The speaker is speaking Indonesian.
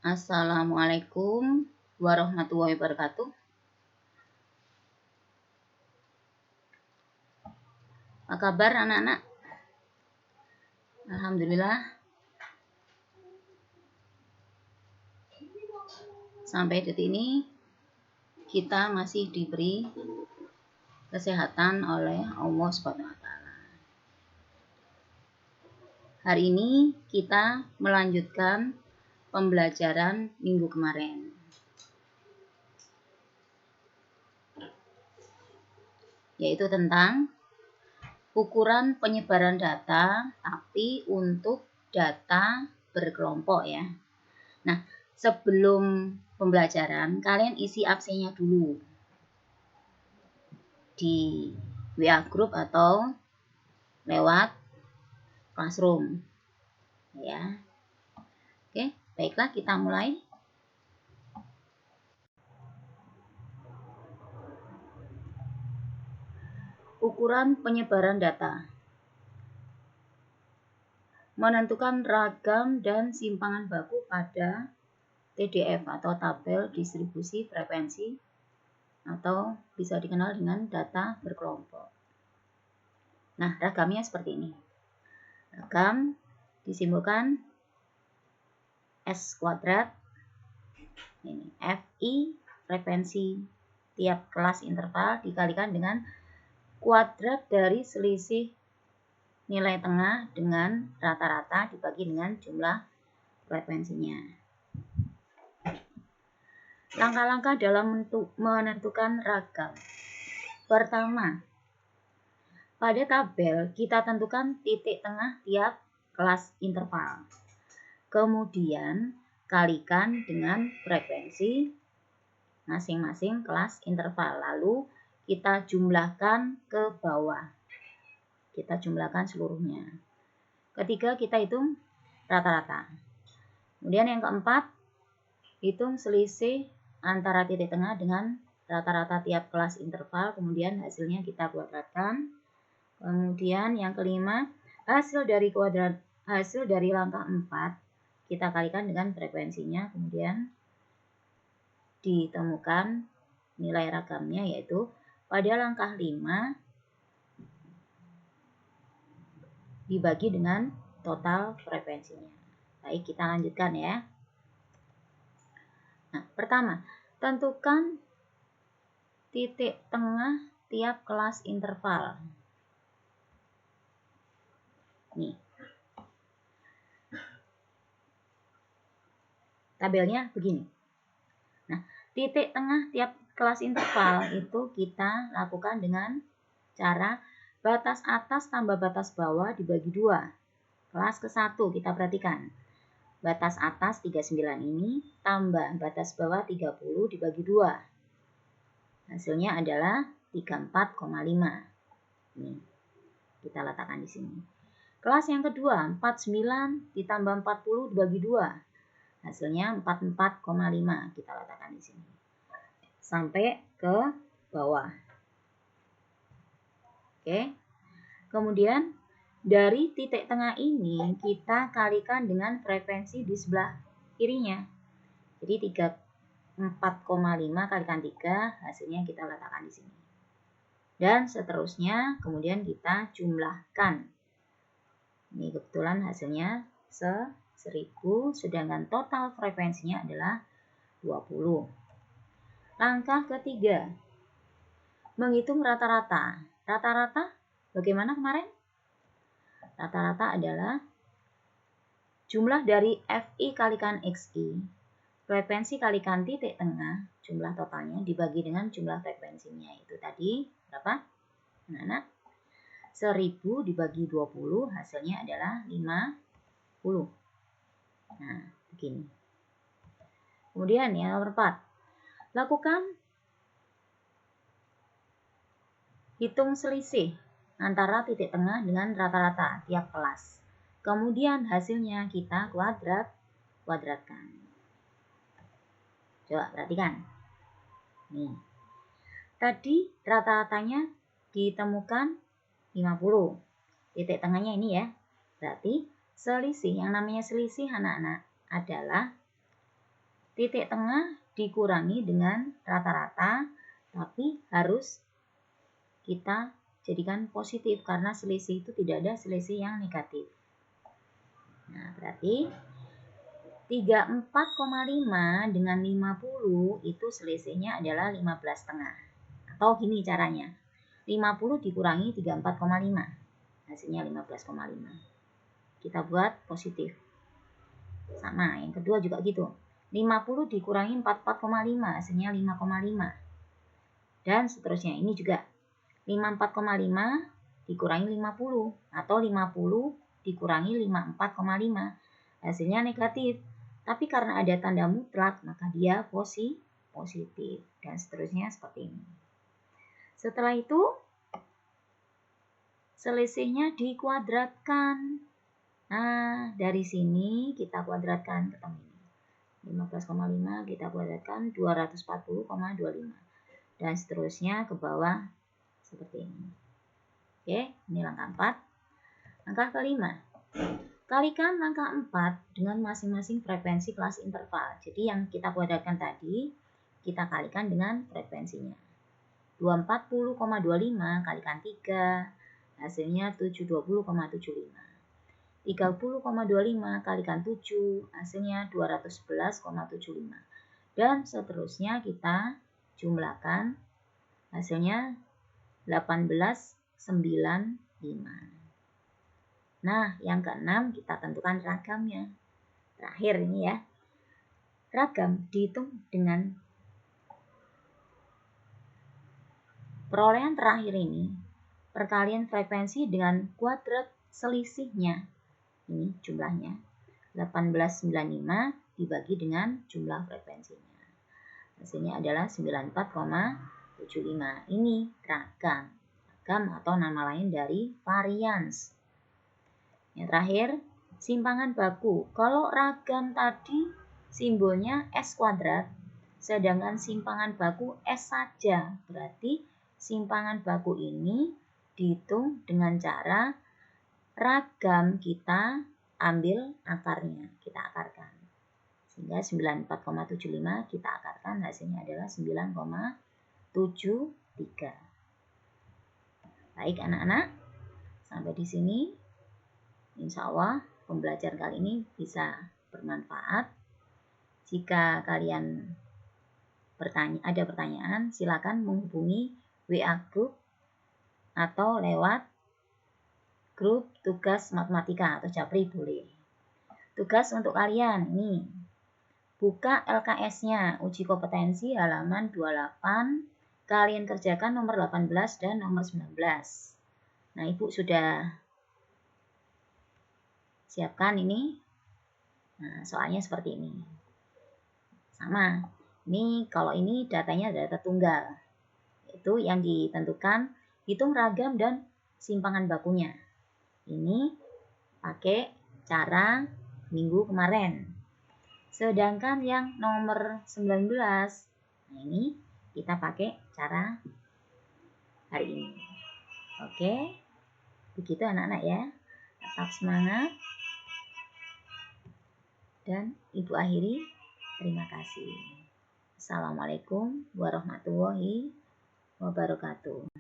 Assalamualaikum warahmatullahi wabarakatuh. Apa kabar anak-anak? Alhamdulillah. Sampai detik ini kita masih diberi kesehatan oleh Allah SWT. Hari ini kita melanjutkan pembelajaran minggu kemarin. Yaitu tentang ukuran penyebaran data, tapi untuk data berkelompok ya. Nah, sebelum pembelajaran, kalian isi absennya dulu di WA Group atau lewat Classroom. Ya. Oke, baiklah kita mulai. Ukuran penyebaran data. Menentukan ragam dan simpangan baku pada TDF atau tabel distribusi frekuensi atau bisa dikenal dengan data berkelompok. Nah, ragamnya seperti ini. Ragam disimbolkan S kuadrat. Ini FI frekuensi tiap kelas interval dikalikan dengan kuadrat dari selisih nilai tengah dengan rata-rata dibagi dengan jumlah frekuensinya. Langkah-langkah dalam menentukan ragam. Pertama, pada tabel kita tentukan titik tengah tiap kelas interval. Kemudian kalikan dengan frekuensi masing-masing kelas interval. Lalu kita jumlahkan ke bawah. Kita jumlahkan seluruhnya. Ketiga, kita hitung rata-rata. Kemudian yang keempat, hitung selisih antara titik tengah dengan rata-rata tiap kelas interval. Kemudian hasilnya kita kuadratkan. Kemudian yang kelima, hasil dari langkah 4 kita kalikan dengan frekuensinya. Kemudian ditemukan nilai ragamnya, yaitu pada langkah 5 dibagi dengan total frekuensinya. Baik, kita lanjutkan ya. Nah, pertama, tentukan titik tengah tiap kelas interval. Nih. Tabelnya begini. Nah, titik tengah tiap kelas interval itu kita lakukan dengan cara batas atas tambah batas bawah dibagi 2. Kelas ke-1 kita perhatikan. Batas atas 39 ini tambah batas bawah 30 dibagi 2. Hasilnya adalah 34,5. Nih, kita letakkan di sini. Kelas yang kedua, 49 ditambah 40 dibagi 2. Hasilnya 44,5. Kita letakkan di sini. Sampai ke bawah. Oke. Kemudian dari titik tengah ini kita kalikan dengan frekuensi di sebelah kirinya. Jadi 34,5 kalikan 3, hasilnya kita letakkan di sini. Dan seterusnya kemudian kita jumlahkan. Ini kebetulan hasilnya 1000, sedangkan total frekuensinya adalah 20. Langkah ketiga, menghitung rata-rata. Rata-rata bagaimana kemarin? Rata-rata adalah jumlah dari FI kalikan XI, frekuensi kalikan titik tengah, jumlah totalnya dibagi dengan jumlah frekuensinya. Itu tadi berapa? Anak-anak? 1000 dibagi 20, hasilnya adalah 50. Nah, begini. Kemudian yang nomor 4. Lakukan hitung selisih antara titik tengah dengan rata-rata tiap kelas. Kemudian hasilnya kita kuadratkan. Coba perhatikan. Nih. Tadi rata-ratanya ditemukan 50. Titik tengahnya ini ya. Berarti selisih, yang namanya selisih anak-anak adalah titik tengah dikurangi dengan rata-rata, tapi harus kita jadikan positif karena selisih itu tidak ada selisih yang negatif. Nah, berarti 34,5 dengan 50 itu selisihnya adalah 15,5. Atau gini caranya. 50 dikurangi 34,5. Hasilnya 15,5. Kita buat positif. Sama, yang kedua juga gitu. 50 dikurangi 44,5, hasilnya 5,5. Dan seterusnya, ini juga 54,5 dikurangi 50 atau 50 dikurangi 54,5, hasilnya negatif. Tapi karena ada tanda mutlak, maka dia positif. Dan seterusnya seperti ini. Setelah itu, selisihnya dikuadratkan. Nah, dari sini kita kuadratkan ketemu ini. 15,5 kita kuadratkan 240,25. Dan seterusnya ke bawah seperti ini. Oke, ini langkah 4. Langkah kelima. Kalikan langkah 4 dengan masing-masing frekuensi kelas interval. Jadi yang kita kuadratkan tadi, kita kalikan dengan frekuensinya. 240,25 kalikan 3, hasilnya 720,75. 30,25 kalikan 7, hasilnya 211,75. Dan seterusnya kita jumlahkan, hasilnya 18,95. Nah, yang keenam kita tentukan ragamnya. Terakhir ini ya. Ragam dihitung dengan perolehan terakhir ini, perkalian frekuensi dengan kuadrat selisihnya. Ini jumlahnya 18,95 dibagi dengan jumlah frekuensinya. Hasilnya adalah 94,75. Ini ragam. Ragam atau nama lain dari varians. Yang terakhir, simpangan baku. Kalau ragam tadi simbolnya S kuadrat, sedangkan simpangan baku S saja. Berarti simpangan baku ini dihitung dengan cara ragam kita ambil akarnya, kita akarkan. Sehingga 94,75 kita akarkan, hasilnya adalah 9,73. Baik anak-anak, sampai di sini insya Allah pembelajaran kali ini bisa bermanfaat. Jika kalian ada pertanyaan, silakan menghubungi WA Group atau lewat grup tugas matematika atau Japri boleh. Tugas untuk kalian ini, buka LKS-nya, uji kompetensi halaman 28, kalian kerjakan nomor 18 dan nomor 19. Nah, Ibu sudah siapkan ini. Nah, soalnya seperti ini. Sama. Ini kalau ini datanya data tunggal. Itu yang ditentukan hitung ragam dan simpangan bakunya. Ini pakai cara minggu kemarin. Sedangkan yang nomor 19, nah ini kita pakai cara hari ini. Oke, begitu anak-anak ya. Tetap semangat. Dan Ibu akhiri, terima kasih. Assalamualaikum warahmatullahi wabarakatuh.